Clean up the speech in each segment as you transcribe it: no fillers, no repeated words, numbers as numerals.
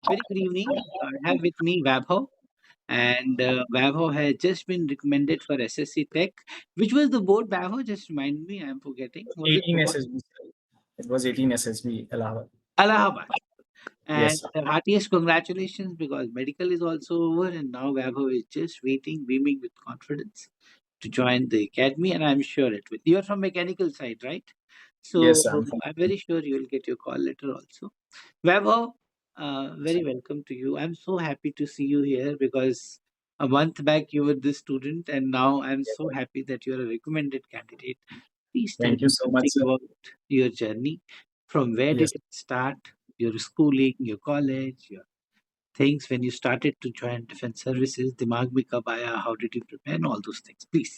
Very good evening. I have with me Vaibhav, and Vaibhav has just been recommended for SSC Tech. Which was the board, Vaibhav? Just remind me, I'm forgetting. Was it 18 board? SSB. It was 18 SSB Allahabad. Allahabad. Yes, And sir. heartiest congratulations because medical is also over, and now Vaibhav is just waiting, beaming with confidence to join the academy, and I'm sure it will. You're from mechanical side, right? Yes, So sir. I'm from. I'm very sure you will get your call letter also. Vaibhav, very welcome to you. I'm so happy to see you here because a month back you were this student, and now I'm Yes, so sir. happy that you're a recommended candidate. Please tell Thank you me so much, something sir. about your journey. From where did Yes. it start? Your schooling, your college, your things when you started to join defense services. Dimag mein kab aaya? How did you prepare? And all those things. Please.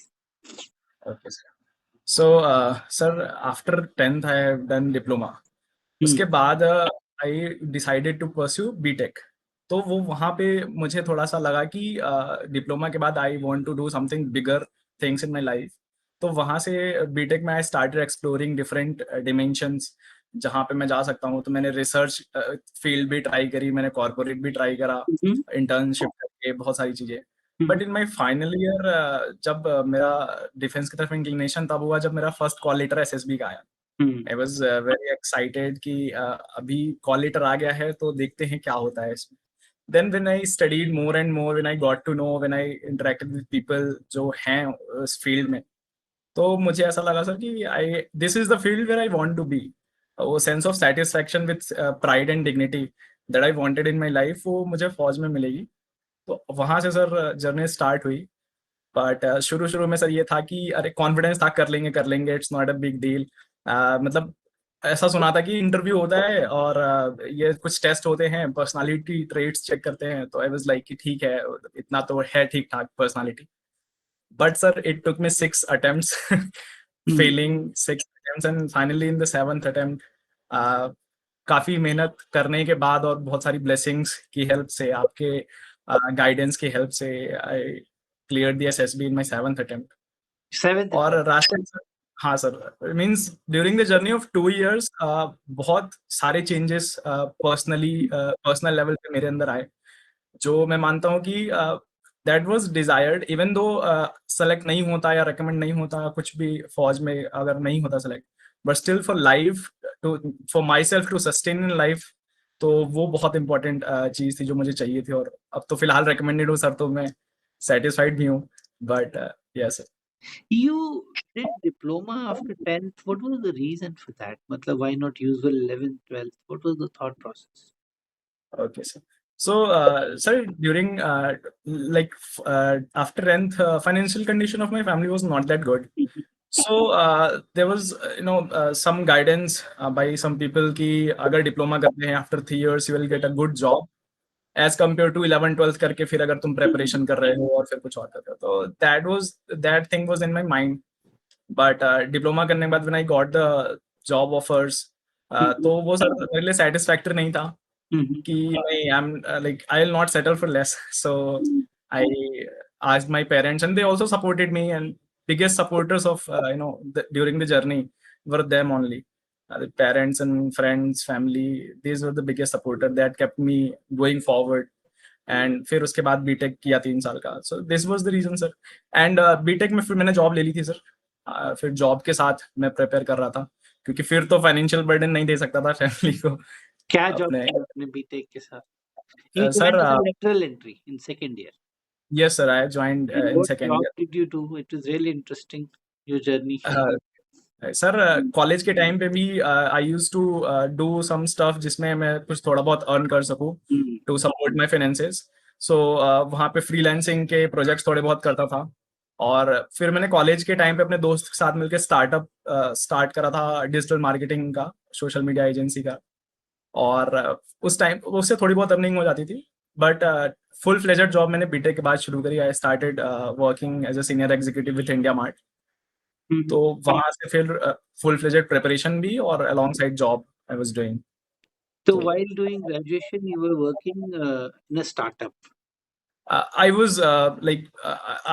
Okay, sir. So, sir, after 10th, I have done diploma. Hmm. उसके बाद I decided to pursue BTech. तो वो वहाँ पे मुझे थोड़ा सा लगा कि डिप्लोमा के बाद I want to do something bigger things in my life. तो वहाँ से बीटेक में I started exploring different dimensions जहाँ पे मैं जा सकता हूँ. तो मैंने रिसर्च फील्ड भी ट्राई करी, मैंने कॉर्पोरेट भी ट्राई करा, Mhm. इंटर्नशिप करके बहुत सारी चीज़ें. Mhm. But in my final year जब मेरा डिफेंस की तरफ इंक्लिनेशन तब हुआ जब मेरा फर्स्ट कॉल लेटर एसएसबी का आया. Mhm. I was very excited कि अभी कॉल लेटर आ गया है तो देखते हैं क्या होता है इसमें. Then when I studied more and more, when I got to know, when I interacted with people जो हैं उस फील्ड में, तो मुझे ऐसा लगा सर कि I this is the field where I want to be. वो sense of satisfaction with pride and dignity that I wanted in my life वो मुझे फौज में मिलेगी. तो वहां से सर जर्नी स्टार्ट हुई. बट शुरू शुरू में सर ये था कि अरे कॉन्फिडेंस था, कर लेंगे, it's not a big deal. मतलब ऐसा सुना था कि इंटरव्यू होता है और ये कुछ टेस्ट होते हैं, पर्सनालिटी ट्रेट्स चेक करते हैं. तो आई वाज लाइक कि ठीक है, इतना तो है ठीक ठाक personality. But sir it took me 6 attempts Mhm. Failing 6 attempts and finally in the 7th attempt काफी मेहनत करने के बाद और बहुत सारी ब्लेसिंग्स की हेल्प से, आपके गाइडेंस की हेल्प से I clear the SSB in my 7th attempt. Seventh और attempt. रास्ते में हाँ sir, means during the journey of 2 years बहुत सारे चेंजेस पर्सनल लेवल पे मेरे अंदर आए, जो मैं मानता हूँ कि that was desired. Even though select नहीं होता या रिकमेंड नहीं होता कुछ भी फौज में, अगर नहीं होता select, but still for life, to for myself to sustain in life, तो वो बहुत इंपॉर्टेंट चीज़ थी जो मुझे चाहिए थी. और अब तो फिलहाल रिकमेंडेड हूँ सर, तो मैं सेटिस्फाइड भी हूँ. But yes. You did diploma after 10th. What was the reason for that? Matlab, why not usual 11th, 12th? What was the thought process? Okay, sir. So, sir, during after 10th, financial condition of my family was not that good. Mhm. So, there was some guidance by some people कि अगर diploma करते हैं after 3 years you will get a good job as compared to 11 12th करके फिर अगर तुम Mhm. preparation कर रहे हो और फिर कुछ और कर रहे हो. तो that thing was in my mind. But diploma करने के बाद when I got the job offers, Mhm. तो वो सर मेरे लिए सेटिस्फैक्टरी नहीं था Mhm. कि नहीं, I am like I will not settle for less. So I asked my parents and they also supported me, and biggest supporters of during the journey were them only. The parents and friends, family, these were the biggest supporter that kept me going forward. And फिर उसके बाद BTech किया 3 साल का. So this was the reason sir. And BTech में फिर मैंने job ले ली थी सर. फिर जॉब के साथ मैं प्रिपेयर कर रहा था क्योंकि फिर तो फाइनेंशियल बर्डन नहीं दे सकता था फैमिली को क्या जॉब अपने. किया आपने बीटेक के साथ? You sir joined as a lateral entry in second year. Yes sir, I joined And in what second job year. did you do? It was really interesting, your journey. Sir college के time पे भी I used to do some stuff जिसमें मैं कुछ थोड़ा बहुत earn कर सकूं Mhm. To support my finances. So वहाँ पे फ्रीलांसिंग के प्रोजेक्ट्स थोड़े बहुत करता था. और फिर मैंने कॉलेज के टाइम पे अपने दोस्त के साथ मिलकर स्टार्टअप स्टार्ट करा था, डिजिटल मार्केटिंग का, सोशल मीडिया एजेंसी का. और उस टाइम उससे थोड़ी बहुत अर्निंग हो जाती थी. बट फुल फ्लेजेड जॉब मैंने बीटेक के बाद शुरू करी. I started working as a senior executive with India Mart. तो Mhm. वहाँ से फिर फुल फ्लेजेड प्रिपरेशन भी और along side job I was doing. So तो while doing graduation, you were working in a startup. I was like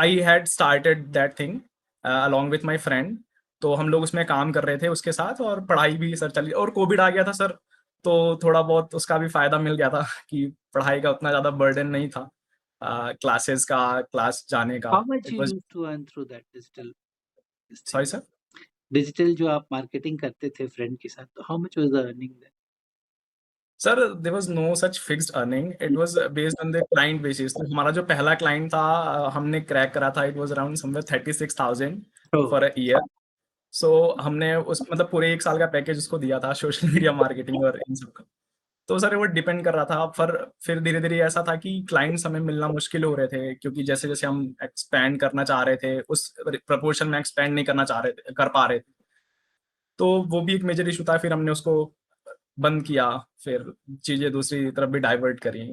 I had started that thing along with my friend. तो हम लोग उसमें काम कर रहे थे उसके साथ और पढ़ाई भी सर चली और कोविड आ गया था सर. तो थोड़ा बहुत उसका भी फ़ायदा मिल गया था कि पढ़ाई का उतना ज़्यादा बर्डन नहीं था। क्लासेस का, क्लास जाने का। How much it you was used to earn through that digital this thing? Sorry sir? Digital जो आप मार्केटिंग करते थे फ्रेंड के साथ, तो how much was the earning there? Sir there was no such fixed earning, it was based on the client basis. तो हमारा जो पहला क्लाइंट था हमने क्रैक करा था, it was around somewhere 36,000 oh! For a year. So हमने उस मतलब पूरे 1 साल का पैकेज उसको दिया था सोशल मीडिया मार्केटिंग और इन सब का। तो सर वो डिपेंड कर रहा था फिर धीरे-धीरे ऐसा था कि क्लाइंट्स हमें मिलना मुश्किल हो रहे थे क्योंकि जैसे-जैसे हम एक्सपैंड करना चाह रहे थे, उस प्रोपोर्शन में एक्सपैंड नहीं करना चाह रहे थे कर पा रहे थे। तो वो भी एक मेजर इश्यू था, फिर हमने उसको बंद किया, फिर चीज़ें दूसरी तरफ भी डाइवर्ट करी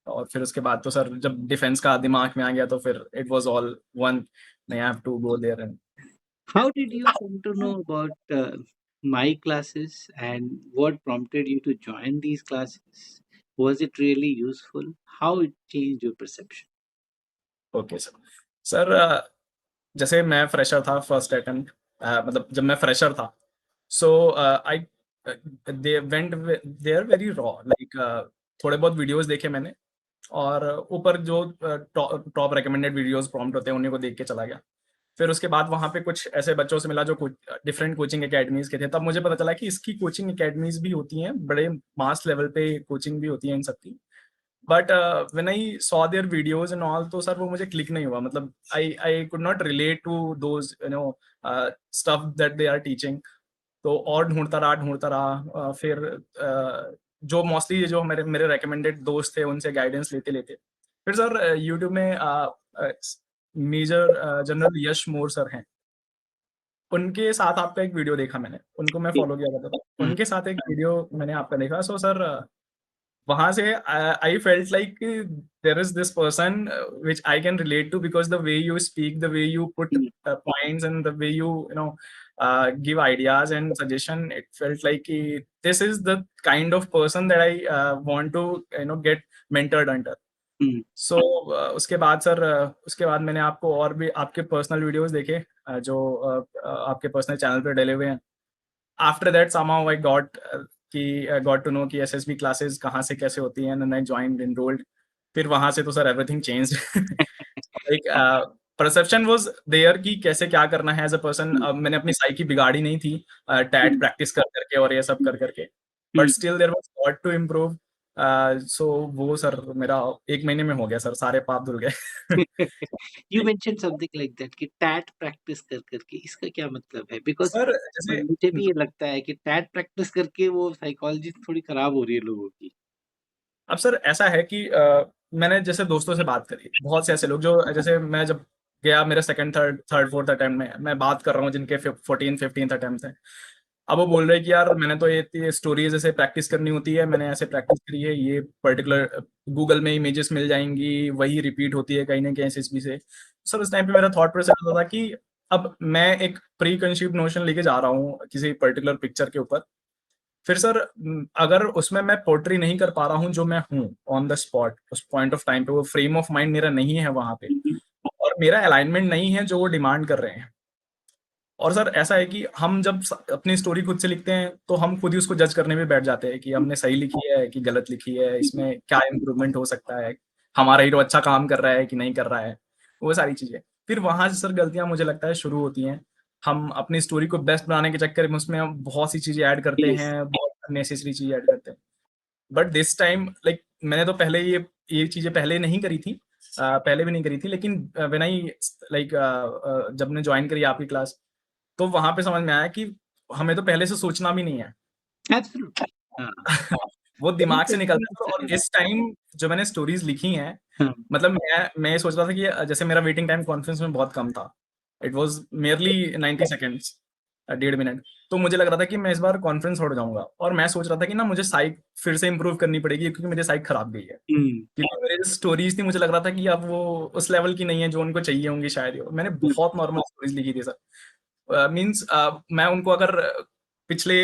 और फिर उसके बाद तो सर जब डिफेंस का दिमाग में आ गया तो फिर इट वाज़ ऑल वन, नहीं I have to go there and How did you come to know about my classes, and what prompted you to join these classes? Was it really useful? How it changed your perception? Okay sir. Sir जैसे मैं fresher था first attempt मतलब जब मैं fresher था so I they went they are very raw like थोड़े बहुत videos देखे मैंने और ऊपर जो टॉप रिकमेंडेड वीडियोस प्रॉम्प्ट होते हैं उन्हीं को देख के चला गया। फिर उसके बाद वहाँ पे कुछ ऐसे बच्चों से मिला जो कुछ डिफरेंट कोचिंग एकेडमीज़ के थे, तब मुझे पता चला कि इसकी कोचिंग एकेडमीज़ भी होती हैं, बड़े मास लेवल पे कोचिंग भी होती है इन सब की। But when I saw there videos and all तो सर वो मुझे क्लिक नहीं हुआ मतलब I could not relate to those stuff that they are teaching. तो और ढूँढता रहा फिर जो मोस्टली जो मेरे मेरे रिकमेंडेड दोस्त थे उनसे गाइडेंस लेते-लेते फिर सर यूट्यूब में मेजर जनरल यश मोर सर हैं। उनके साथ आपका एक वीडियो देखा मैंने, उनको मैं Okay. फ़ॉलो किया करता था। Mm, उनके साथ एक वीडियो मैंने आपका देखा सो सर वहाँ से I felt like there is this person which I can relate to because the way you speak, the way you put mm, points and the way you know give ideas and suggestion, it felt like कि this is the kind of person that I want to get mentored under. mm, सो उसके बाद sir उसके बाद मैंने आपको और भी आपके पर्सनल वीडियोज़ देखे जो आपके पर्सनल चैनल पे डले हुए हैं। After that somehow I got to know कि एसएसबी क्लासेस कहाँ से कैसे होती हैं एंड आई जॉइन्ड एनरोल्ड। फिर वहाँ से तो sir everything changed like perception was there कि कैसे क्या करना है एज़ अ पर्सन। mm, अब मैंने अपनी साइकी बिगाड़ी नहीं थी टैट mm, प्रैक्टिस कर के और ये सब कर के। But mm. Still there was lot to improve. So वो सर मेरा 1 महीने में हो गया सर, सारे पाप धुल गए। You mentioned something like that कि टैट प्रैक्टिस कर करके इसका क्या मतलब है? बिकॉज़ सर जैसे मुझे भी ये लगता है कि टैट प्रैक्टिस करके वो साइकोलॉजी थोड़ी खराब हो रही है लोगों की। अब सर ऐसा है कि मैंने जैसे दोस्तों से बात करी, बहुत से ऐसे लोग जो जैसे मैं जब गया मेरा सेकंड, थर्ड, फोर्थ अटेम्प्ट में, मैं बात कर रहा हूँ जिनके 14, 15th अटेम्प्ट्स हैं। अब वो बोल रहे हैं कि यार मैंने तो ये स्टोरीज़ ऐसे प्रैक्टिस करनी होती है, मैंने ऐसे प्रैक्टिस करी है, ये पर्टिकुलर गूगल में इमेजेस मिल जाएँगी, वही रिपीट होती है कहीं न कहीं एसएसबी से। सर उस टाइम पे मेरा थॉट प्रोसेस होता था कि अब मैं एक प्री कंसीव्ड नोशन लेके जा रहा हूँ किसी पर्टिकुलर पिक्चर के ऊपर। फिर सर अगर उसमें मैं पोर्ट्रे नहीं कर पा रहा हूँ जो मैं हूँ ऑन द स्पॉट उस पॉइंट ऑफ टाइम पे, वो फ्रेम ऑफ माइंड मेरा नहीं है वहाँ पे हुँ, हुँ, और मेरा अलाइनमेंट नहीं है जो वो डिमांड कर रहे हैं। और सर ऐसा है कि हम जब अपनी स्टोरी खुद से लिखते हैं तो हम खुद ही उसको जज करने में बैठ जाते हैं कि हमने सही लिखी है कि गलत लिखी है, हुँ, हुँ, इसमें क्या इम्प्रूवमेंट हो सकता है, हमारा हीरो अच्छा काम कर रहा है कि नहीं कर रहा है, वो सारी चीज़ें। फिर वहाँ से सर गलतियाँ मुझे लगता है शुरू होती हैं। हम अपनी स्टोरी को बेस्ट बनाने के चक्कर में उसमें हम बहुत सी चीज़ें ऐड करते यस। हैं, बहुत अननेसेसरी चीज़ें ऐड करते हैं। बट दिस टाइम लाइक मैंने तो पहले ये चीज़ें पहले नहीं करी थी, पहले भी नहीं करी थी, लेकिन व्हेन आई लाइक जब मैंने जॉइन करी आपकी क्लास तो वहाँ पे समझ में आया कि हमें तो पहले से सोचना भी नहीं है। एब्सोल्युटली। हाँ, वो वही दिमाग तो से निकलता है और एक्सपीरियंस है। इस टाइम जो मैंने स्टोरीज़ लिखी हैं, हाँ, मतलब मैं ये सोच रहा था कि जैसे मेरा वेटिंग टाइम कॉन्फ्रेंस में बहुत कम था। It was merely 90 seconds 1.5 minute. तो मुझे लग रहा था कि मैं इस बार कॉन्फ्रेंस छोड़ जाऊँगा और मैं सोच रहा था कि ना मुझे साइक फिर से इम्प्रूव करनी पड़ेगी क्योंकि मेरी साइक खराब गई है। हुँ, क्योंकि मेरी जो स्टोरीज़ थी मुझे लग रहा था कि अब वो उस लेवल की नहीं है जो उनको चाहिए होंगी शायद। मैंने हुँ, बहुत नॉर्मल स्टोरीज़ लिखी थी सर। मीन्स मैं उनको अगर पिछले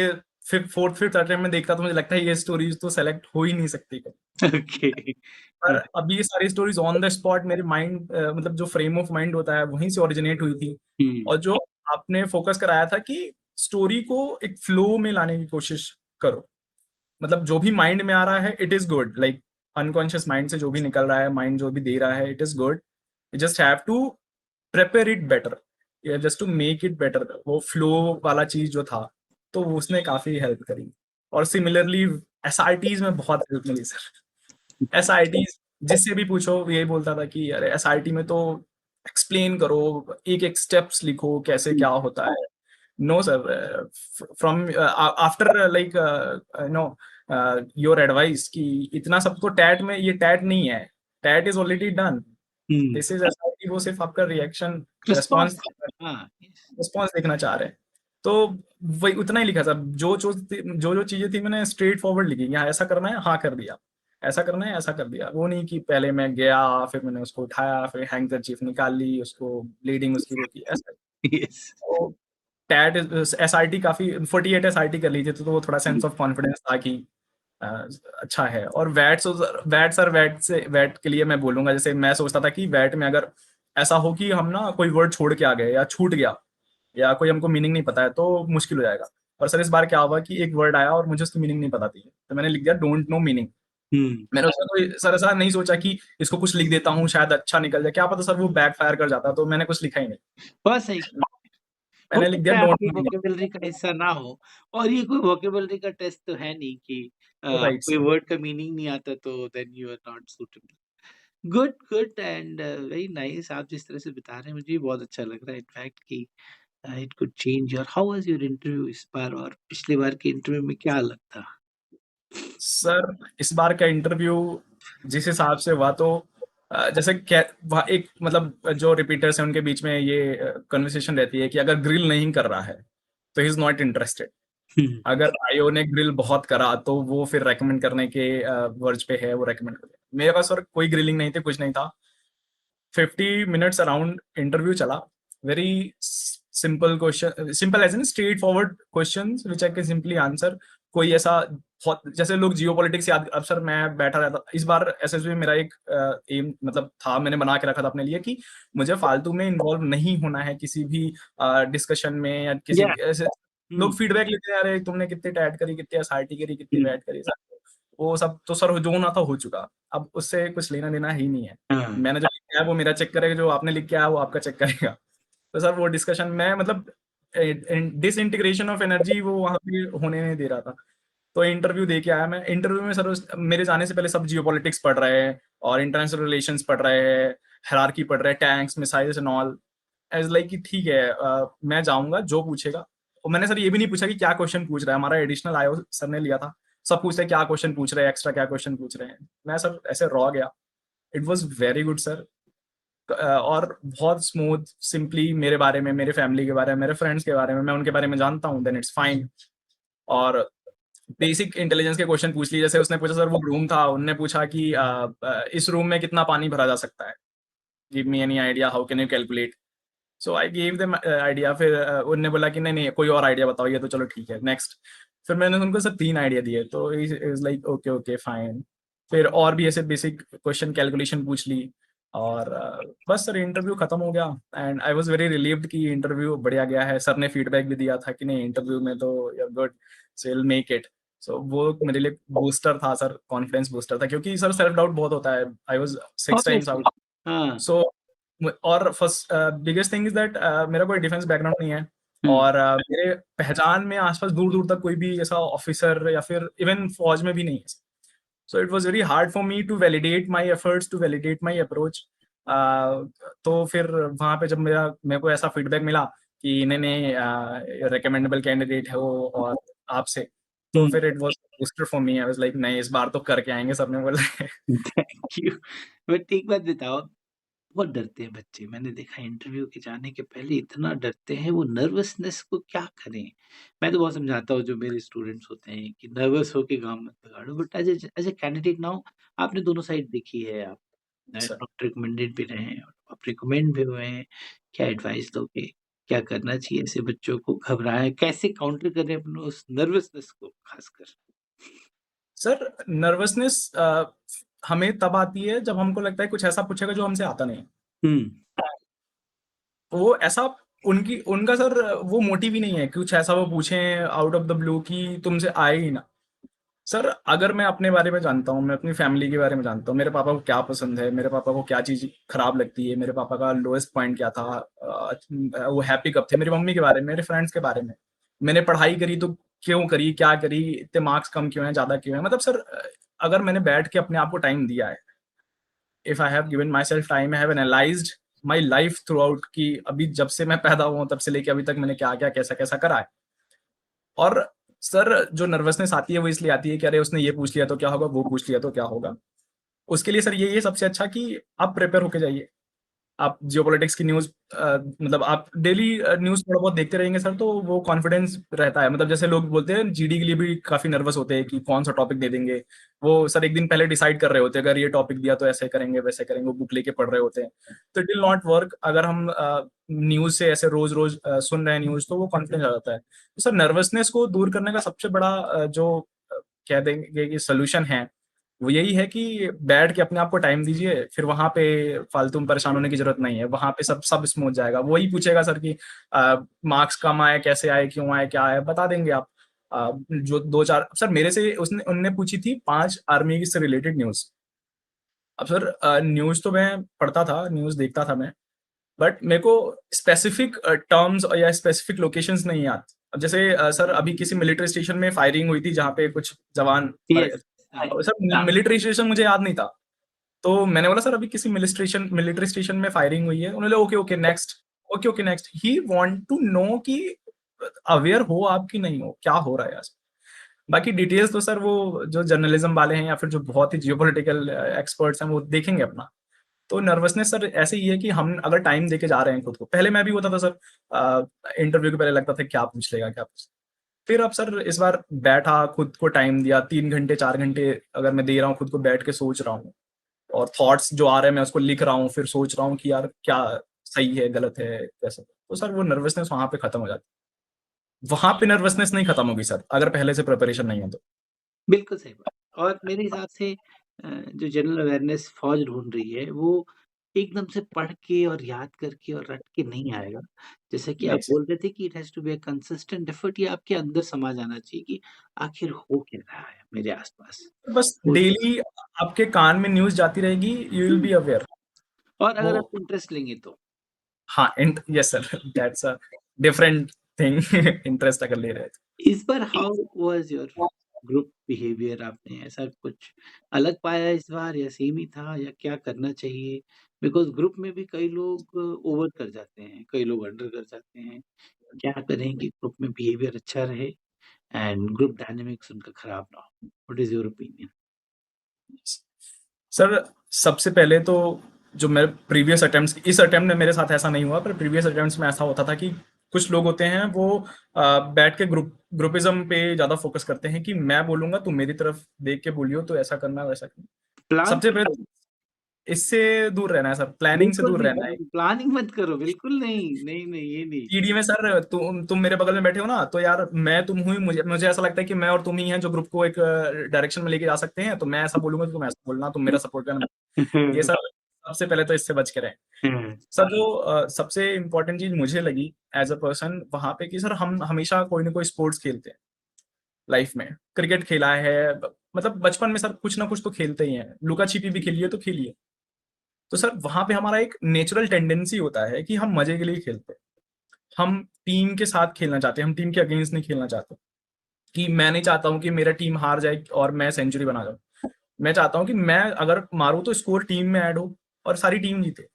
फ़ोर्थ, फ़िफ्थ अटेम्प्ट में देखता तो मुझे लगता है ये स्टोरीज़ तो सेलेक्ट हो ही नहीं सकती कभी। ओके। पर हाँ, अब ये सारी स्टोरीज़ ऑन द स्पॉट मेरे माइंड मतलब जो फ्रेम ऑफ माइंड होता है वहीं से ओरिजिनेट हुई थी। हुँ, और जो आपने फ़ोकस कराया था कि स्टोरी को एक फ्लो में लाने की कोशिश करो। मतलब जो भी माइंड में आ रहा है it is good, like unconscious mind से जो भी निकल रहा है, माइंड जो भी दे रहा है it is good, you just have to prepare it better, या just to make it better. वो फ्लो वाला चीज जो था, तो वो उसने काफी हेल्प करी। और सिमिलरली एसआईटीज में बहुत हेल्प मिली सर। एसआईटीज जिससे भी पूछो वो यही बोलता था कि अरे एसआईटी में तो एक्सप्लेन करो, एक एक स्टेप्स लिखो कैसे क्या होता है। No sir, from after like no your advice कि इतना सब तो टैट में, ये टैट नहीं है, TAT is already done, this is SIT, वो सिर्फ आपका रिएक्शन रिस्पॉन्स। रेस्पॉन्स हाँ। रिस्पॉन्स देखना चाह रहे हैं। तो वही उतना ही लिखा था, जो जो चीजें थी मैंने स्ट्रेट फॉरवर्ड लिखी, यहाँ ऐसा करना है हाँ कर दिया, ऐसा करना है ऐसा कर दिया। वो नहीं कि पहले मैं गया फिर मैंने उसको उठाया फिर हैंकरचीफ निकाल ली, उसको ब्लीडिंग उसकी वो की, ऐसा। यस। तो टैट एसआईटी काफी 48 एसआईटी कर ली थी, तो वो थोड़ा सेंस ऑफ कॉन्फिडेंस था कि अ, अच्छा है। और वैट से वैट के लिए मैं बोलूंगा, जैसे मैं सोचता था कि वैट में अगर ऐसा हो कि हम ना कोई वर्ड छोड़ के आ गए या छूट गया या कोई हमको मीनिंग नहीं पता है तो मुश्किल हो जाएगा। और सर इस बार क्या हुआ कि एक वर्ड आया और मुझे उसकी मीनिंग नहीं पता थी, तो मैंने लिख दिया डोंट नो मीनिंग। हम्म। मैंने उसमें कोई सर ऐसा नहीं सोचा कि इसको कुछ लिख देता हूँ शायद अच्छा निकल जाए, क्या पता सर वो बैक फायर कर जाता, तो मैंने कुछ लिखा ही नहीं। बहुत सही। हो मैंने लिख दिया सकता है डोंट आपकी नो मीनिंग। वोकेबलरी का हिस्सा ना हो, और ये कोई वोकेबलरी का टेस्ट तो है नहीं कि राइट कोई सर। वर्ड का मीनिंग नहीं आता तो then you are not suitable. Good good and very nice. आप जिस तरह से बता रहे हैं मुझे भी बहुत अच्छा लग रहा है इनफैक्ट कि it could change your, how was your interview इस बार और पिछली बार के इंटरव्यू में क्या अलग था? सर इस बार का इंटरव्यू जिस हिसाब से हुआ, तो जैसे क्या वहाँ एक मतलब जो रिपीटर्स हैं उनके बीच में ये कन्वर्सेशन रहती है कि अगर ग्रिल नहीं कर रहा है तो ही इज नॉट इंटरेस्टेड। हम्म। अगर आईओ ने ग्रिल बहुत करा तो वो फिर रेकमेंड करने के वर्ज पे है, वो रेकमेंड कर। मेरे पास और कोई ग्रिलिंग नहीं थी, कुछ नहीं था। 50 मिनट्स अराउंड इंटरव्यू चला। Very simple question, simple as in straight forward question which I can simply answer. कोई ऐसा बहुत जैसे लोग जियो पॉलिटिक्स याद, अब सर मैं बैठा रहता इस बार एसएसबी में, मेरा एक एम मतलब था, मैंने बना के रखा था अपने लिए कि मुझे फालतू में इन्वॉल्व नहीं होना है किसी भी डिस्कशन में या किसी या। भी ऐसे। लोग फीडबैक लेते हैं अरे तुमने कितनी टैट करी, कितनी एसआईटी करी, कितनी वैट करी सर, वो सब तो सर जो होना था हो चुका। अब उससे कुछ लेना देना ही नहीं है। हाँ। मैंने जो लिख के आया वो मेरा चेक करेगा, जो आपने लिख के आया वो आपका चेक करेगा। तो सर वो डिस्कशन में मतलब डिसइंटीग्रेशन ऑफ एनर्जी वो वहां पे होने नहीं दे रहा था। तो इंटरव्यू दे के आया मैं। इंटरव्यू में सर मेरे जाने से पहले सब जियोपॉलिटिक्स पढ़ रहे हैं और इंटरनेशनल रिलेशंस पढ़ रहे हैं, हायरार्की पढ़ रहे हैं, tanks missiles and all. As like कि ठीक है मैं जाऊंगा जो पूछेगा। और मैंने सर ये भी नहीं पूछा कि क्या क्वेश्चन पूछ रहा है, हमारा एडिशनल आयो सर ने लिया था। सब पूछते हैं क्या क्वेश्चन पूछ रहे हैं, एक्स्ट्रा क्या क्वेश्चन पूछ रहे हैं। मैं सर ऐसे रॉ गया। It was very good sir. और बहुत स्मूथ सिंपली मेरे बारे में, मेरे फैमिली के बारे में, मेरे फ्रेंड्स के बारे में, मैं उनके बारे में जानता हूँ, देन इट्स फाइन। और बेसिक इंटेलिजेंस के क्वेश्चन पूछ लिए, जैसे उसने पूछा सर वो रूम था, उनने पूछा कि इस रूम में कितना पानी भरा जा सकता है, give me any idea how can you calculate. So I give them idea. फिर उनने बोला कि नहीं नहीं कोई और आइडिया बताओ, ये तो चलो ठीक है नेक्स्ट। फिर मैंने उनको सर 3 आइडिया दिए, तो is like okay okay fine. फिर और भी ऐसे बेसिक क्वेश्चन कैलकुलेशन पूछ ली। और बस सर इंटरव्यू खत्म हो गया। And I was very relieved कि इंटरव्यू बढ़िया गया है। सर ने फीडबैक भी दिया था कि नहीं इंटरव्यू में तो you are good, so will make it. So वो मेरे लिए बूस्टर था सर, कॉन्फिडेंस बूस्टर था, क्योंकि सर सेल्फ डाउट बहुत होता है। I was 6 times obviously. Out. हाँ। सो और first biggest thing is that मेरा कोई डिफेंस बैकग्राउंड नहीं है। हम्म। और मेरे पहचान में आसपास दूर दूर तक कोई भी ऐसा ऑफिसर या फिर इवन फौज में भी नहीं है। So it was very hard for me to validate my efforts, to validate my approach. तो फिर वहां पे जब मेरे को ऐसा फीडबैक मिला कि इन्हें रिकमेंडेबल कैंडिडेट है वो और आपसे, तो हम्म। फिर it was booster for me. I was like नहीं इस बार तो करके आएंगे, सबने बोला है। Thank you. बट एक बात बताओ, बहुत डरते हैं बच्चे, मैंने देखा इंटरव्यू के जाने के पहले इतना डरते हैं, वो नर्वसनेस को क्या करें? मैं तो बहुत समझाता हूँ जो मेरे स्टूडेंट्स होते हैं कि नर्वस होके काम मत बिगाड़ो, but as a candidate now आपने दोनों साइड देखी है, आप सर डॉक्टर रिकमेंडेड भी रहे हैं और आप रिकमेंड भी हुए हैं। क्या एडवाइस दोगे? क्या करना चाहिए ऐसे बच्चों को? घबराएं कैसे, काउंटर करें अपने उस नर्वसनेस को खासकर? सर नर्वसनेस हमें तब आती है जब हमको लगता है कुछ ऐसा पूछेगा जो हमसे आता नहीं है। हम्म। वो ऐसा उनकी उनका सर वो मोटिव ही नहीं है कि कुछ ऐसा वो पूछें आउट ऑफ द ब्लू कि तुमसे आए ही ना। सर अगर मैं अपने बारे में जानता हूँ, मैं अपनी फैमिली के बारे में जानता हूँ, मेरे पापा को क्या पसंद है, मेरे पापा को क्या चीज़ खराब लगती है, मेरे पापा का लोएस्ट पॉइंट क्या था, वो हैप्पी कब थे, मेरी मम्मी के बारे में, मेरे फ्रेंड्स के बारे में, मैंने पढ़ाई करी तो क्यों करी, क्या करी, इतने मार्क्स कम क्यों हैं, ज़्यादा क्यों हैं, मतलब सर अगर मैंने बैठ के अपने आप को टाइम दिया है, if I have given my self time, I have analysed my life through out कि अभी जब से मैं पैदा हुआ हूँ तब से लेके अभी तक मैंने क्या क्या कैसा कैसा करा है। और सर जो नर्वसनेस आती है वो इसलिए आती है कि अरे उसने ये पूछ लिया तो क्या होगा, वो पूछ लिया तो क्या होगा। उसके लिए सर यही है सबसे अच्छा कि आप प्रिपेयर होके जाइए। आप जियोपॉलिटिक्स की न्यूज़ मतलब आप डेली न्यूज़ थोड़ा बहुत देखते रहेंगे सर, तो वो कॉन्फिडेंस रहता है। मतलब जैसे लोग बोलते हैं जीडी के लिए भी काफ़ी नर्वस होते हैं कि कौन-सा टॉपिक दे देंगे। वो सर 1 दिन पहले डिसाइड कर रहे होते हैं, अगर ये टॉपिक दिया तो ऐसे करेंगे, वैसे करेंगे, वो बुक लेके पढ़ रहे होते हैं। तो इट विल नॉट वर्क अगर हम न्यूज़ से ऐसे रोज़-रोज़ सुन रहे हैं न्यूज़, तो वो कॉन्फिडेंस आ जाता है। तो सर नर्वसनेस को दूर करने का सबसे बड़ा जो कह देंगे कि सॉल्यूशन है, वो यही है कि बैठ के अपने आप को टाइम दीजिए, फिर वहाँ पे फालतू में परेशान होने की ज़रूरत नहीं है। वहाँ पे सब सब स्मूथ जाएगा। वही पूछेगा सर कि मार्क्स कम आए, कैसे आए, क्यों आए, क्या आए, बता देंगे आप। जो 2-4 सर मेरे से उसने उनने पूछी थी 5 आर्मी से रिलेटेड न्यूज़। अब सर न्यूज़ तो मैं पढ़ता था, न्यूज़ देखता था मैं, बट मेरे को स्पेसिफिक टर्म्स या स्पेसिफिक लोकेशंस नहीं याद। अब जैसे सर अभी किसी मिलिट्री स्टेशन में फायरिंग हुई थी जहाँ पे कुछ जवान मर यस, गए। सर मिलिट्री स्टेशन मुझे याद नहीं था। तो मैंने बोला सर अभी किसी मिलिट्री स्टेशन में फायरिंग हुई है। उन्होंने okay, okay next, okay, okay next. He want to know कि अवेयर हो आप कि नहीं हो, क्या हो रहा है आस बाकी डिटेल्स तो सर वो जो जर्नलिज्म वाले हैं या फिर जो बहुत ही जियोपॉलिटिकल एक्सपर्ट्स हैं वो देखेंगे अपना। तो नर्वसनेस सर ऐसे ही है कि हम अगर टाइम देके जा रहे हैं खुद को, पहले मैं भी होता था सर इंटरव्यू के पहले लगता था क्या पूछ लेगा, क्या पूछ, फिर अब सर इस बार बैठा, खुद को टाइम दिया, 3 घंटे 4 घंटे अगर मैं दे रहा हूँ खुद को, बैठ के सोच रहा हूँ और थॉट्स जो आ रहे हैं मैं उसको लिख रहा हूँ, फिर सोच रहा हूँ कि यार क्या सही है, गलत है, कैसे, तो सर वो नर्वसनेस वहां पे खत्म हो जाती है। वहां पे नर्वसनेस नहीं खत्म होगी सर अगर पहले से प्रिपरेशन नहीं है तो। बिल्कुल सही बात। और मेरे हिसाब से जो जनरल अवेयरनेस फ़ौज ढूँढ रही है, वो एकदम से पढ़ के और याद करके और रट के नहीं आएगा। जैसा कि नहीं आप सर, बोल रहे थे कि it has to be a consistent effort, ये आपके अंदर समा जाना चाहिए कि आखिर हो क्या रहा है मेरे आस-पास। बस तो डेली आपके कान में न्यूज़ जाती रहेगी, you will um, be aware. और वो अगर आप इंटरेस्ट लेंगे तो। हाँ, yes sir, that's a different thing. Interest अगर ले रहे हैं तो। इस बार how was your group behaviour? आपने ऐसा कुछ अलग पाया इस बार या सेम ही था या क्या करना चाहिए? बिकॉज़ ग्रुप में भी कई लोग ओवर कर जाते हैं, कई लोग अंडर कर जाते हैं। क्या करें कि ग्रुप में बिहेवियर अच्छा रहे एंड ग्रुप डायनामिक्स उनका खराब ना हो? What is your opinion? Sir सबसे पहले तो जो मेरे प्रीवियस अटेम्प्ट्स, इस अटेम्प्ट में मेरे साथ ऐसा नहीं हुआ, पर प्रीवियस अटेम्प्ट्स में ऐसा होता था कि कुछ लोग होते हैं वो बैठ के ग्रुपिज़्म पे ज़्यादा फ़ोकस करते हैं कि मैं बोलूँगा तुम मेरी तरफ देख के बोलियो तो ऐसा करना वैसा करना। प्लान सबसे मत पहले करो, इससे दूर रहना है सर, प्लानिंग से बिल्कुल दूर भी रहना है। नहीं, प्लानिंग मत करो, बिल्कुल नहीं। नहीं, नहीं, ये नहीं। ईडी में सर तुम मेरे बगल में बैठे हो ना, तो यार मैं तुम हूँ, मुझे मुझे ऐसा लगता है कि मैं और तुम ही हैं जो ग्रुप को एक डायरेक्शन में लेके जा सकते हैं, तो मैं ऐसा बोलूँगा तो तुम ऐसा बोलना, तुम मेरा सपोर्ट करना। ये सब सबसे पहले तो इससे बच के रहें। सर जो सबसे इम्पोर्टेंट चीज़ मुझे लगी एज़ अ पर्सन वहाँ पे कि सर हम हमेशा कोई ना कोई स्पोर्ट्स खेलते हैं लाइफ में। क्रिकेट खेला है, मतलब बचपन में सर कुछ ना कुछ तो खेलते ही हैं। लुका-छिपी भी खेली है तो खेली है। तो सर वहाँ पे हमारा एक नेचुरल टेंडेंसी होता है कि हम मज़े के लिए खेलते हैं। हम टीम के साथ खेलना चाहते हैं, हम टीम के अगेंस्ट नहीं खेलना चाहते। कि मैं नहीं चाहता हूँ कि मेरा टीम हार जाए और मैं सेंचुरी बना जाऊँ। मैं चाहता हूँ कि मैं अगर मारूँ तो स्कोर टीम में ऐड हो और सारी टीम जीते।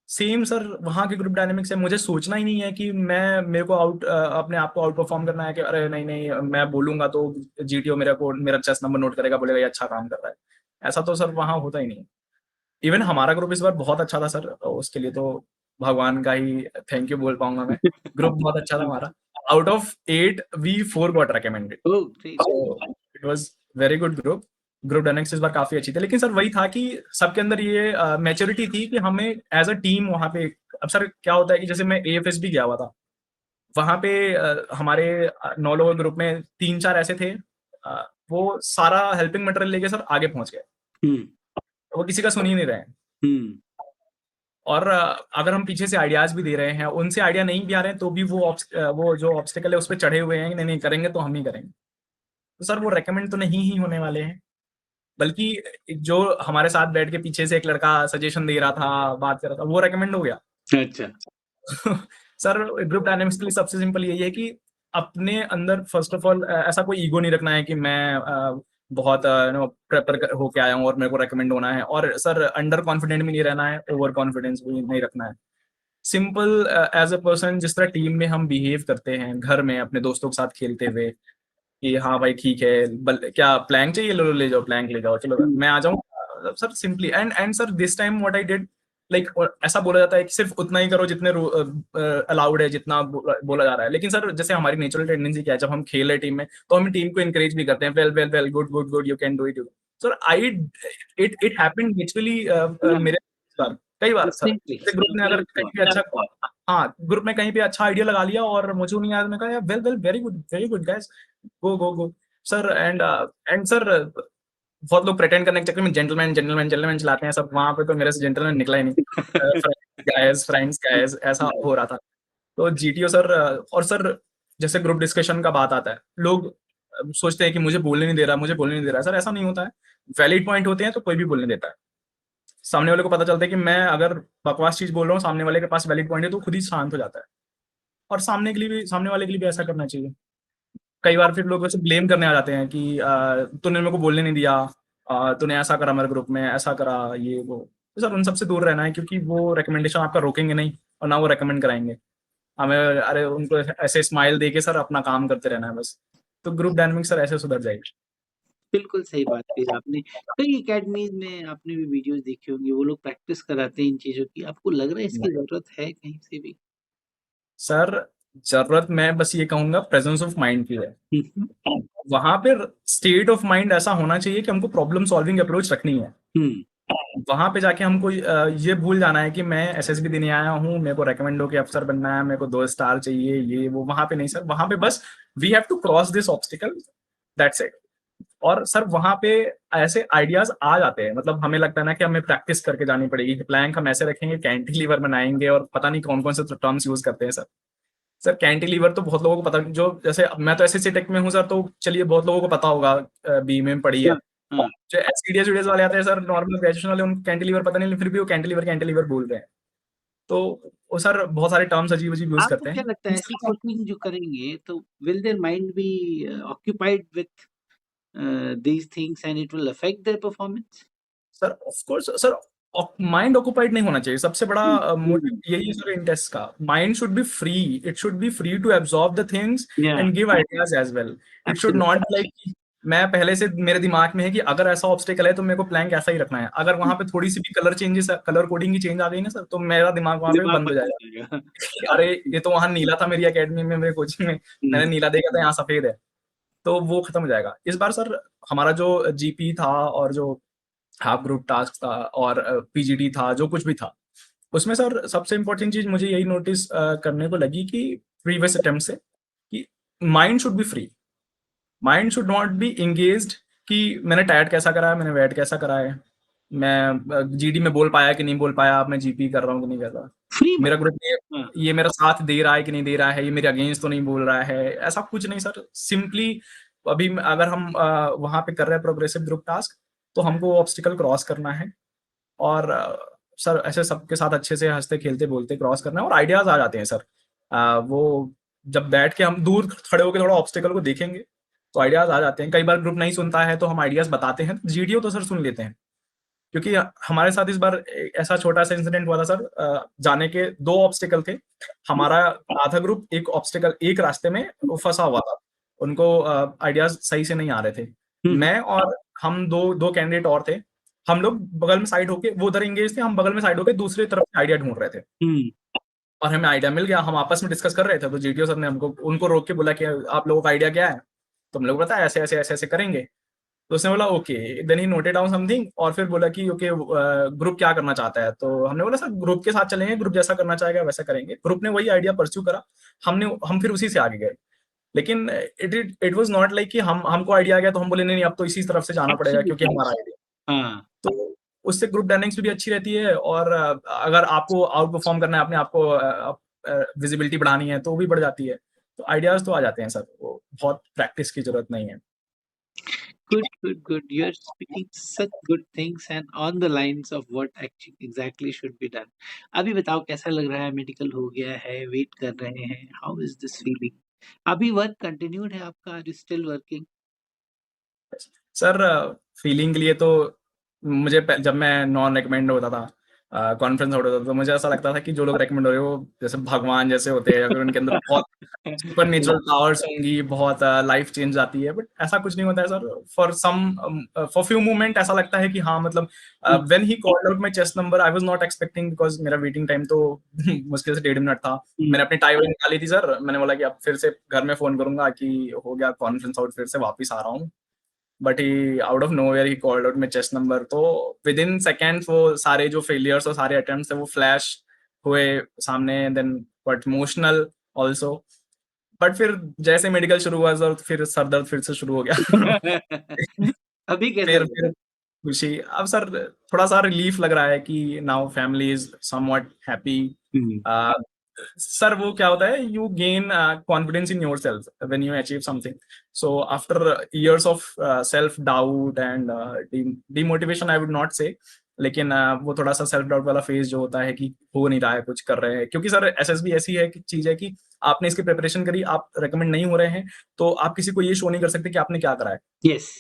सेम सर वहाँ के ग्रुप डायनामिक्स है, मुझे सोचना ही नहीं है कि मैं मेरे को अपने आप को आउट परफॉर्म करना है कि अरे नहीं, नहीं मैं बोलूँगा तो जीटीओ मेरे को मेरा चेस नंबर नोट करेगा, बोलेगा ये अच्छा काम कर रहा है। ऐसा तो सर वहाँ होता ही नहीं है। इवन हमारा ग्रुप इस बार बहुत अच्छा था सर, उसके लिए तो भगवान का ही थैंक यू बोल पाऊँगा मैं। ग्रुप बहुत अच्छा था हमारा। Out of 8 we 4 got recommended. Oh great! So it was very good group. Group dynamics इस बार काफ़ी अच्छी थी। लेकिन सर वही था कि सबके अंदर ये मैच्योरिटी थी कि हमें एज़ अ टीम वहाँ पे अब सर क्या होता है कि जैसे मैं एएफएसबी गया हुआ था। वहाँ पे हमारे 9 लोगों के ग्रुप में 3-4 ऐसे थे वो सारा हेल्पिंग मटेरियल लेके सर आगे पहुँच गए। हुँ, वो किसी का सुन ही नहीं रहे हैं। हुँ। और अगर हम पीछे से आइडियाज़ भी दे रहे हैं, उनसे आइडिया नहीं भी आ रहे हैं तो भी वो जो ऑब्स्टेकल है उस पे चढ़े हुए हैं कि नहीं, नहीं करेंगे तो हम ही करेंगे। तो सर वो रिकमेंड तो नहीं ही होने वाले हैं। बल्कि जो हमारे साथ बैठ के पीछे से एक लड़का सजेशन दे रहा था, बात कर रहा था, वो रिकमेंड हो गया। अच्छा। सर ग्रुप डायनामिक्स के लिए सबसे सिंपल यही है कि अपने अंदर फर्स्ट ऑफ ऑल ऐसा कोई ईगो नहीं रखना है कि मैं बहुत प्रेपर होके आया हूँ और मेरे को रेकमेंड होना है, और सर अंडर कॉन्फिडेंट भी नहीं रहना है, ओवर कॉन्फिडेंस भी नहीं रखना है। सिंपल एज अ पर्सन, जिस तरह टीम में हम बिहेव करते हैं घर में अपने दोस्तों के साथ खेलते हुए, कि हाँ भाई ठीक है, क्या प्लैंक चाहिए, लो लो ले जाओ, प्लैंक ले जाओ, चलो हुँ, मैं आ जाऊँ। Sir simply and sir this time what I did, like ऐसा बोला जाता है कि सिर्फ उतना ही करो जितने अलाउड है, जितना बोला जा रहा है। लेकिन सर जैसे हमारी नेचुरल टेंडेंसी क्या है, जब हम खेल रहे टीम में तो हम टीम को इंकरेज भी करते हैं, well well well, good good good, you can do it. Sir I it it happened naturally मेरे साथ कई बार सर। डेफिनिटली जैसे ग्रुप ने अगर कहीं पे अच्छा, हाँ ग्रुप में कहीं पे अच्छा आइडिया लगा लिया और मुझे नहीं आया, मैंने कहा well well, very good guys, go go go sir. And sir बहुत लोग प्रेटेंड करने के चक्कर में जेंटलमैन जेंटलमैन जेंटलमैन चलाते हैं सब, वहां पे तो मेरे से जेंटलमैन निकला ही नहीं। फ्रेंड्स गाइस ऐसा हो रहा था। तो जीटीओ सर, और सर जैसे ग्रुप डिस्कशन का बात आता है, लोग सोचते हैं कि मुझे बोलने नहीं दे रहा, मुझे बोलने नहीं दे रहा। सर ऐसा नहीं होता है, वैलिड पॉइंट होते हैं तो कोई भी बोलने देता है। सामने वाले को पता चलता है कि मैं अगर बकवास चीज बोल रहा हूँ, सामने वाले के पास वैलिड पॉइंट है, तो खुद ही शांत हो जाता है। और सामने वाले के लिए भी ऐसा करना चाहिए। कई बार फिर लोग वैसे ब्लेम करने आ जाते हैं कि तूने मेरे को बोलने नहीं दिया, तूने ऐसा करा मेरे ग्रुप में, ऐसा करा, ये वो। तो सर उन सबसे दूर रहना है, क्योंकि वो रिकमेंडेशन आपका रोकेंगे नहीं और ना वो रिकमेंड कराएंगे हमें। अरे उनको ऐसे स्माइल दे के सर अपना काम करते रहना है बस। तो ग्रुप डायनामिक्स सर ऐसे सुधर जाएगी। बिल्कुल सही बात कही आपने। कई अकेडमीज़ में आपने भी वीडियोज़ देखी होंगी, वो लोग प्रैक्टिस कराते हैं इन चीज़ों की। आपको लग रहा है इसकी ज़रूरत है कहीं से भी? सर जरूरत मैं बस ये कहूंगा प्रेजेंस ऑफ माइंड की है। हुँ, हुँ। वहां पर स्टेट ऑफ माइंड ऐसा होना चाहिए कि हमको प्रॉब्लम सॉल्विंग अप्रोच रखनी है। हुँ, वहां पे जाके हमको ये भूल जाना है कि मैं एसएसबी देने आया हूँ, मेरे को रेकमेंड हो के अफसर बनना है, मेरे को 2 स्टार चाहिए, ये वो। वहां पे नहीं सर, वहां पे बस we have to cross this obstacle, that's it. और सर वहां पे ऐसे आइडियाज आ जाते हैं, मतलब हमें लगता है ना कि हमें प्रैक्टिस करके जानी पड़ेगी कि प्लैंक हम ऐसे रखेंगे, कैंटिलीवर बनाएंगे, और पता नहीं कौन कौन से टर्म्स यूज करते हैं सर। सर कैंटिलीवर तो बहुत लोगों को पता, जो जैसे मैं तो एसएससी टेक में हूँ सर, तो चलिए बहुत लोगों को पता होगा, बी में पढ़ी है। हाँ, हाँ। जो एससीडीएस वीडियोस वाले आते हैं सर, नॉर्मल ग्रेजुएशन वाले, उनको कैंटिलीवर पता नहीं, फिर भी वो कैंटिलीवर कैंटिलीवर बोल रहे हैं। तो वो सर बहुत सारे टर्म्स अजीब अजीब यूज आपको करते क्या हैं। लगता है ऐसी कोचिंग जो करेंगे तो will their mind B occupied with these things and it will affect their performance? Sir of course sir, mind occupied नहीं होना चाहिए। सबसे बड़ा हुँ, हुँ। मोटिव यही है सर इंटेस्ट का। Mind should be free, it should be free to absorb the things Yeah, and give ideas as well. It should absolutely. Not be like मैं पहले से मेरे दिमाग में है कि अगर ऐसा ऑब्स्टेकल है तो मेरे को प्लैंक ऐसा ही रखना है। अगर वहां पे थोड़ी सी भी कलर चेंजेस, कलर कोडिंग की चेंज आ गई ना सर, तो मेरा दिमाग वहां पे दिमाग बंद हो बंद हो जाएगा। जाएगा। अरे ये तो वहां नीला था मेरी एकेडमी में, मेरे कोचिंग में, हुँ, मैंने नीला देखा था, यहाँ सफेद है। तो वो खत्म हो जाएगा इस बार सर। हमारा जो जीपी था और जो हाफ ग्रुप टास्क था और पीजीटी था, जो कुछ भी था, उसमें सर सबसे इंपॉर्टेंट चीज मुझे यही नोटिस करने को लगी कि प्रीवियस अटेम्प्ट से, कि mind should be free, mind should not be engaged कि मैंने टैट कैसा करा है, मैंने वेट कैसा करा है, मैं जीडी में बोल पाया कि नहीं बोल पाया, अब मैं जीपी कर रहा हूँ कि नहीं कर रहा, फ्री मेरा माइंड। ग्रुप हाँ, ये मेरा साथ दे रहा है कि नहीं दे रहा है, ये मेरे अगेंस्ट तो नहीं बोल रहा है, ऐसा कुछ नहीं सर। सिंपली अभी अगर हम वहां पे कर रहे हैं प्रोग्रेसिव ग्रुप टास्क, तो हमको ऑब्स्टिकल क्रॉस करना है। और सर ऐसे सबके साथ अच्छे से हंसते खेलते बोलते क्रॉस करना है, और आइडियाज आ जाते हैं सर। वो जब बैठ के हम दूर खड़े होकर थोड़ा ऑब्स्टिकल को देखेंगे तो आइडियाज आ जाते हैं। कई बार ग्रुप नहीं सुनता है तो हम आइडियाज बताते हैं, जीडीओ तो सर सुन लेते हैं। क्योंकि हमारे साथ इस बार ऐसा छोटा सा इंसिडेंट हुआ था सर, जाने के 2 ऑब्स्टिकल थे। हमारा आधा ग्रुप एक ऑब्स्टिकल, एक रास्ते में फंसा हुआ था, उनको आइडियाज सही से नहीं आ रहे थे। हुँ, हुँ, मैं और हम दो दो कैंडिडेट और थे, हम लोग बगल में साइड होके, वो उधर एंगेज थे, हम बगल में साइड होके दूसरी तरफ आइडिया ढूंढ रहे थे। हुँ, और हमें आइडिया मिल गया, हम आपस में डिस्कस कर रहे थे, तो जीटीओ सर ने हमको उनको रोक के बोला कि आप लोगों का आइडिया क्या है, तो हम लोग बताया ऐसे ऐसे ऐसे ऐसे करेंगे। तो उसने बोला okay, then he noted down something, और फिर बोला कि ओके ग्रुप क्या करना चाहता है, तो हमने बोला सर ग्रुप के साथ चलेंगे, ग्रुप जैसा करना चाहेगा वैसा करेंगे। ग्रुप ने वही आइडिया परस्यू करा, हम फिर उसी से आगे गए। लेकिन इट वाज नॉट लाइक कि हम हमको आइडिया आ गया तो हम बोले नहीं नहीं अब तो इसी तरफ से जाना पड़ेगा क्योंकि एब्सोल्युटली। हमारा आइडिया। हाँ, तो उससे ग्रुप डायनेमिक्स भी अच्छी रहती है, और अगर आपको आउट परफॉर्म करना है, अपने आपको विजिबिलिटी बढ़ानी है तो वो भी बढ़ जाती है। तो आइडियाज तो आ जाते हैं सर, वो बहुत प्रैक्टिस की जरूरत नहीं है। Good, good, good. You're speaking such good things and on the lines of what actually exactly should be done. अभी बताओ कैसा लग रहा है? मेडिकल हो गया है, वेट कर रहे हैं. How is this feeling? अभी वर्क कंटिन्यूड है आपका? Are you still working? Sir feeling के लिए तो मुझे जब मैं नॉन रिकमेंड होता था, कॉन्फ्रेंस होता था, तो मुझे ऐसा लगता था कि जो लोग रिकमेंड हो रहे हो वो जैसे भगवान जैसे होते हैं या फिर उनके अंदर बहुत सुपर नेचुरल पावर्स होंगी, बहुत लाइफ चेंज आती है, बट ऐसा कुछ नहीं होता है सर. फॉर फ्यू मोमेंट ऐसा लगता है कि हाँ मतलब when he called out my chest number I was not expecting, because मेरा वेटिंग टाइम तो मुश्किल से 1.5 मिनट था. मैंने अपनी टाई वाई निकाली थी सर, मैंने बोला कि अब फिर से घर में फोन करूंगा कि हो गया कॉन्फ्रेंस आउट, फिर से वापस आ रहा हूँ. But he out of nowhere he called out my chest number. तो विद इन सेकेंड्स वो सारे जो फेलियर्स और सारे अटेम्प्ट्स थे वो फ्लैश हुए सामने. Then but emotional also. But फिर जैसे मेडिकल शुरू हुआ सर, फिर सर दर्द फिर से शुरू हो गया. अभी कैसा लग फिर खुशी. अब सर थोड़ा सा रिलीफ लग रहा है कि now family is somewhat happy. रहा है? सर वो क्या होता है, you gain confidence in your self when you achieve something. So after years of self doubt and demotivation I would not से, लेकिन वो थोड़ा सा सेल्फ डाउट वाला फेज जो होता है कि हो नहीं रहा है, कुछ कर रहे हैं, क्योंकि सर एसएसबी ऐसी है कि चीज है कि आपने इसकी प्रिपरेशन करी, आप रेकमेंड नहीं हो रहे हैं, तो आप किसी को ये शो नहीं कर सकते कि आपने क्या करा है. यस.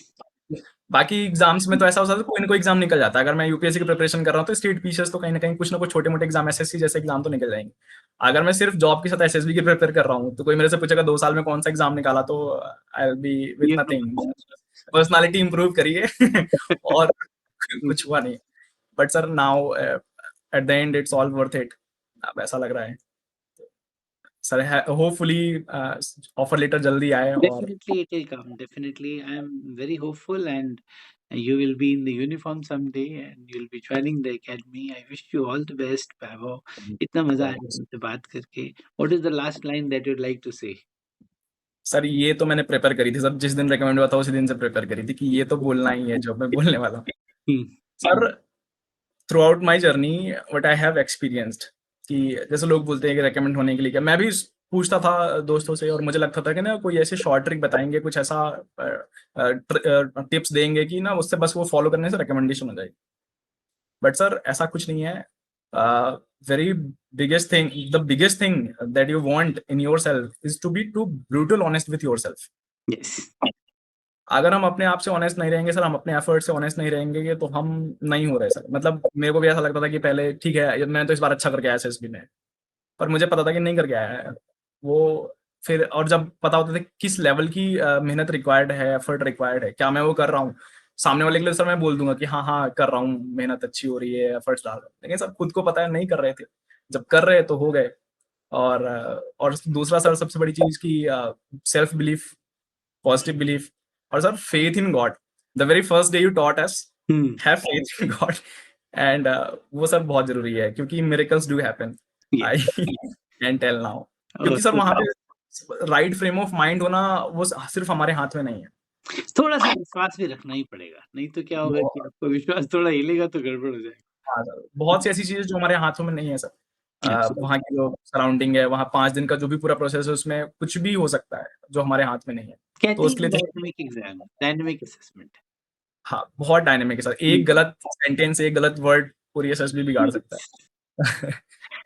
बाकी एग्जाम्स में तो ऐसा होता है कोई ना कोई एग्जाम निकल जाता है. अगर मैं यूपीएससी की प्रिपरेशन कर रहा हूँ तो स्टेट पीसीएस तो कहीं ना कहीं कुछ ना कुछ छोटे मोटे एग्जाम, एसएससी जैसे एग्जाम तो निकल जाएंगे. अगर मैं सिर्फ जॉब के साथ एसएसबी की प्रिपेयर कर रहा हूँ तो कोई मेरे से पूछेगा 2 साल में कौन सा एग्जाम निकाला, तो आई विल बी विथ ये नथिंग. पर्सनालिटी इंप्रूव करिए और कुछ हुआ नहीं. But sir now at the end it's all worth it. अब ऐसा लग रहा है सर, होपफुली ऑफर लेटर जल्दी आए. और Definitely it will come. Definitely. I am very hopeful and you will be in the uniform someday and you'll be joining the academy. I wish you all the best, Vaibhav. इतना मजा आया तुमसे बात करके. What is the last line that you'd like to say? Sir ये तो मैंने prepare करी थी सर, जिस दिन रेकमेंड हुआ था उसी दिन से प्रिपेयर करी थी कि ये तो बोलना ही है जो मैं बोलने वाला हूँ. Hmm. Sir through out my journey what I have experienced, कि जैसे लोग बोलते हैं कि रेकमेंड होने के लिए क्या, मैं भी पूछता था दोस्तों से, और मुझे लगता था कि ना कोई ऐसे शॉर्ट ट्रिक बताएंगे, कुछ ऐसा टिप्स देंगे कि ना उससे बस वो फॉलो करने से रिकमेंडेशन हो जाएगी. बट सर ऐसा कुछ नहीं है. Very biggest thing that you want in your self is to be too brutal honest with your self. Yes. अगर हम अपने आप से ऑनेस्ट नहीं रहेंगे सर, हम अपने एफर्ट से ऑनेस्ट नहीं रहेंगे, तो हम नहीं हो रहे सर. मतलब मेरे को भी ऐसा लगता था कि पहले ठीक है मैं तो इस बार अच्छा करके आया एसएसबी में, पर मुझे पता था कि नहीं करके आया है वो. फिर और जब पता होता था किस लेवल की मेहनत रिक्वायर्ड है, एफर्ट रिक्वायर्ड है, क्या मैं वो कर रहा हूँ, सामने वाले के लिए सर मैं बोल दूंगा कि हाँ हाँ कर रहा हूँ, मेहनत अच्छी हो रही है, एफर्ट्स डाल रहा हूँ, लेकिन सर खुद को पता है नहीं कर रहे थे. जब कर रहे तो हो गए. और दूसरा सर सबसे बड़ी चीज की सेल्फ बिलीफ, पॉजिटिव बिलीफ, और sir faith in God. The very first day you taught us Hmm. Have faith in God. And वो सर बहुत जरूरी है, क्योंकि miracles do happen. Yes. I can tell now. Oh, क्योंकि sir so वहां पे right frame of mind होना वो सिर्फ हमारे हाथ में नहीं है. थोड़ा सा विश्वास भी रखना ही पड़ेगा. नहीं तो क्या होगा कि वो आपका विश्वास थोड़ा हिलेगा तो गड़बड़ हो जाएगा. हाँ, सर, बहुत सी ऐसी चीजें जो हमारे हाथों में नहीं है सर. Absolutely. वहाँ की जो सराउंडिंग है, वहाँ 5 दिन का जो भी पूरा प्रोसेस है, उसमें कुछ भी हो सकता है जो हमारे हाथ में नहीं है. तो कहते ही उसके लिए तो डायनामिक एग्जाम, डायनामिक असेसमेंट. हाँ, बहुत डायनेमिक है सर. एक गलत सेंटेंस, एक गलत वर्ड पूरी एसएसबी बिगाड़ सकता है.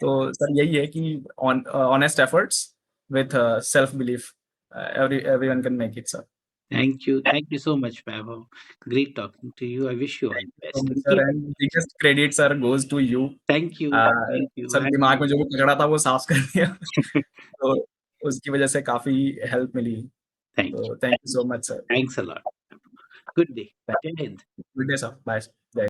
तो सर यही है कि honest efforts with self belief, everyone can make it sir. Thank you. Thank you so much, Vaibhav. Great talking to you. I wish you all the best. And sir keep and biggest credit sir goes to you. thank you. Thank you. Sir दिमाग में जो भी कचरा था वो साफ कर दिया. तो उसकी वजह से काफी हेल्प मिली. Thank you. तो thank you so much sir. Thanks a lot. Good day. Jai Hind. Good day sir. Bye.